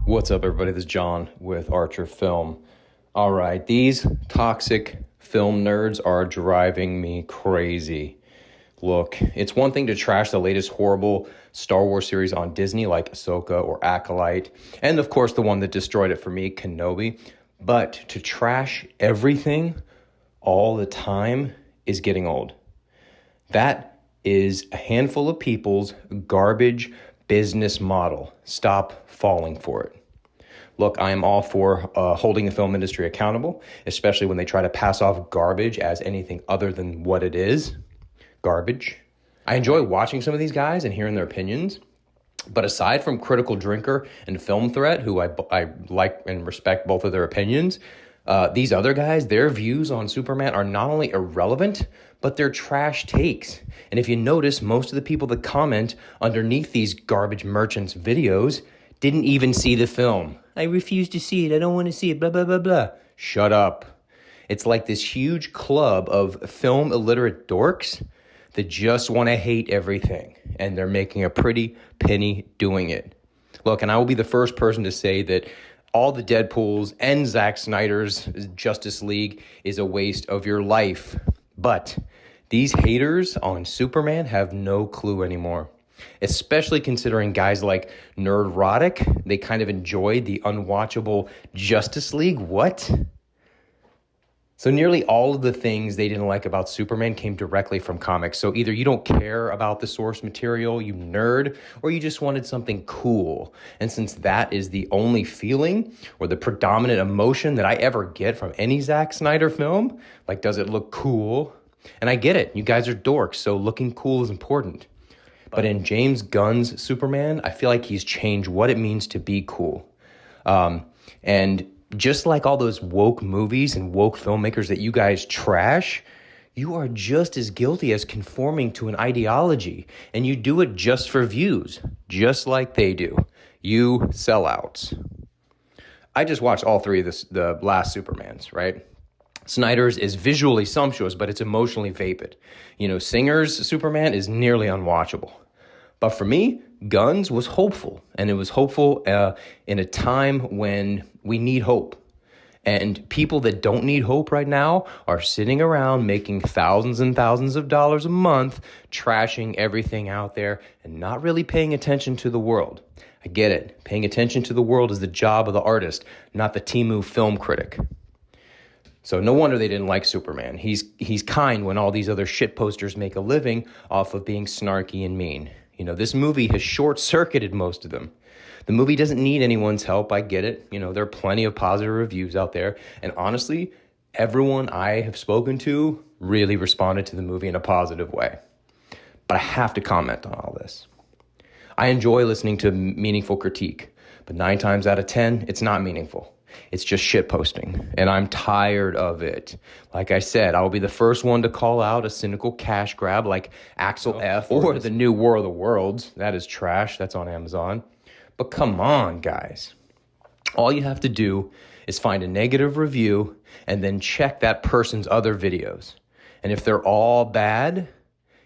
What's up, everybody? This is John with Archer Film. All right, these toxic film nerds are driving me crazy. Look, it's one thing to trash the latest horrible Star Wars series on Disney like Ahsoka or Acolyte, and of course the one that destroyed it for me, Kenobi. But to trash everything all the time is getting old. That is a handful of people's garbage business model. Stop falling for it. Look, I am all for holding the film industry accountable, especially when they try to pass off garbage as anything other than what it is, garbage. I enjoy watching some of these guys and hearing their opinions, but aside from Critical Drinker and Film Threat, who I like and respect both of their opinions, these other guys, their views on Superman are not only irrelevant, but they're trash takes. And if you notice, most of the people that comment underneath these garbage merchants' videos didn't even see the film. I refuse to see it. I don't want to see it. Blah, blah, blah, blah. Shut up. It's like this huge club of film illiterate dorks that just want to hate everything. And they're making a pretty penny doing it. Look, and I will be the first person to say that all the Deadpools and Zack Snyder's Justice League is a waste of your life. But these haters on Superman have no clue anymore. Especially considering guys like Nerdrotic, they kind of enjoyed the unwatchable Justice League. What? So nearly all of the things they didn't like about Superman came directly from comics. So either you don't care about the source material, you nerd, or you just wanted something cool. And since that is the only feeling or the predominant emotion that I ever get from any Zack Snyder film, like, does it look cool? And I get it. You guys are dorks, so looking cool is important. But in James Gunn's Superman, I feel like he's changed what it means to be cool. And just like all those woke movies and woke filmmakers that you guys trash, you are just as guilty as conforming to an ideology. And you do it just for views, just like they do. You sellouts. I just watched all three of the last Supermans, right? Snyder's is visually sumptuous, but it's emotionally vapid. You know, Singer's Superman is nearly unwatchable. But for me, Gunn's was hopeful, and it was hopeful in a time when we need hope. And people that don't need hope right now are sitting around making thousands and thousands of dollars a month, trashing everything out there and not really paying attention to the world. I get it. Paying attention to the world is the job of the artist, not the Temu film critic. So no wonder they didn't like Superman. He's kind when all these other shit posters make a living off of being snarky and mean. You know, this movie has short-circuited most of them. The movie doesn't need anyone's help. I get it. You know, there are plenty of positive reviews out there. And honestly, everyone I have spoken to really responded to the movie in a positive way. But I have to comment on all this. I enjoy listening to meaningful critique, but 9 times out of 10, it's not meaningful. It's just shit posting, and I'm tired of it. Like I said, I will be the first one to call out a cynical cash grab like Axel F. or the new War of the Worlds. That is trash. That's on Amazon. But come on, guys. All you have to do is find a negative review and then check that person's other videos. And if they're all bad,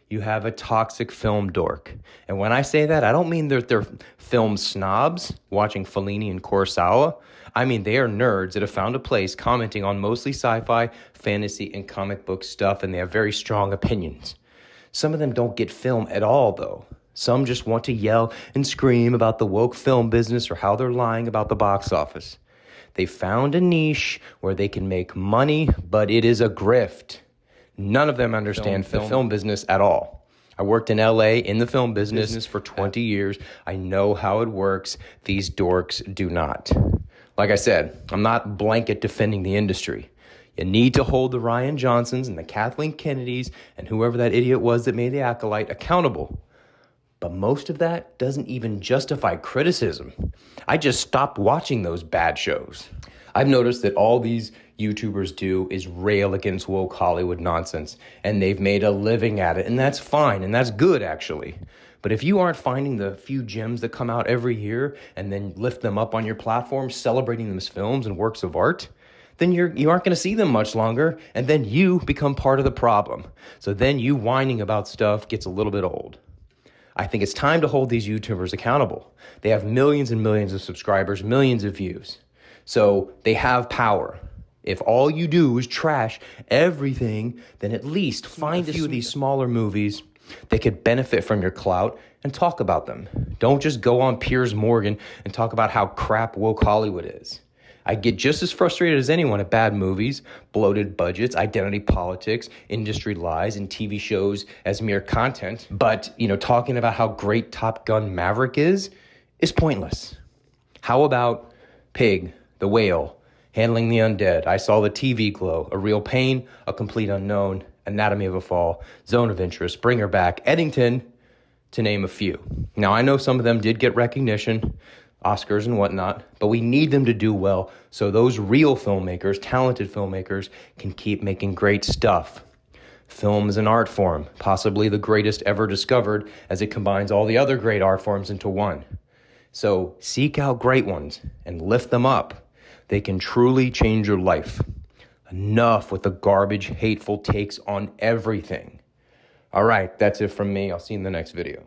you have a toxic film dork. And when I say that, I don't mean that they're film snobs watching Fellini and Kurosawa. I mean, they are nerds that have found a place commenting on mostly sci-fi, fantasy, and comic book stuff, and they have very strong opinions. Some of them don't get film at all, though. Some just want to yell and scream about the woke film business or how they're lying about the box office. They found a niche where they can make money, but it is a grift. None of them understand the film business at all. I worked in LA in the film business for 20 years. I know how it works. These dorks do not. Like I said, I'm not blanket defending the industry. You need to hold the Rian Johnsons and the Kathleen Kennedys and whoever that idiot was that made The Acolyte accountable. But most of that doesn't even justify criticism. I just stopped watching those bad shows. I've noticed that all these YouTubers do is rail against woke Hollywood nonsense, and they've made a living at it, and that's fine, and that's good, actually. But if you aren't finding the few gems that come out every year and then lift them up on your platform, celebrating them as films and works of art, then you aren't going to see them much longer, and then you become part of the problem. So then you whining about stuff gets a little bit old. I think it's time to hold these YouTubers accountable. They have millions and millions of subscribers, millions of views. So they have power. If all you do is trash everything, then at least find a few of these smaller movies that could benefit from your clout and talk about them. Don't just go on Piers Morgan and talk about how crap woke Hollywood is. I get just as frustrated as anyone at bad movies, bloated budgets, identity politics, industry lies, and TV shows as mere content. But, talking about how great Top Gun Maverick is pointless. How about Pig, The Whale, Handling the Undead, I Saw the TV Glow, A Real Pain, A Complete Unknown, Anatomy of a Fall, Zone of Interest, Bring Her Back, Eddington, to name a few. Now, I know some of them did get recognition, Oscars and whatnot, but we need them to do well so those real filmmakers, talented filmmakers, can keep making great stuff. Film is an art form, possibly the greatest ever discovered, as it combines all the other great art forms into one. So seek out great ones and lift them up. They can truly change your life. Enough with the garbage, hateful takes on everything. All right, that's it from me. I'll see you in the next video.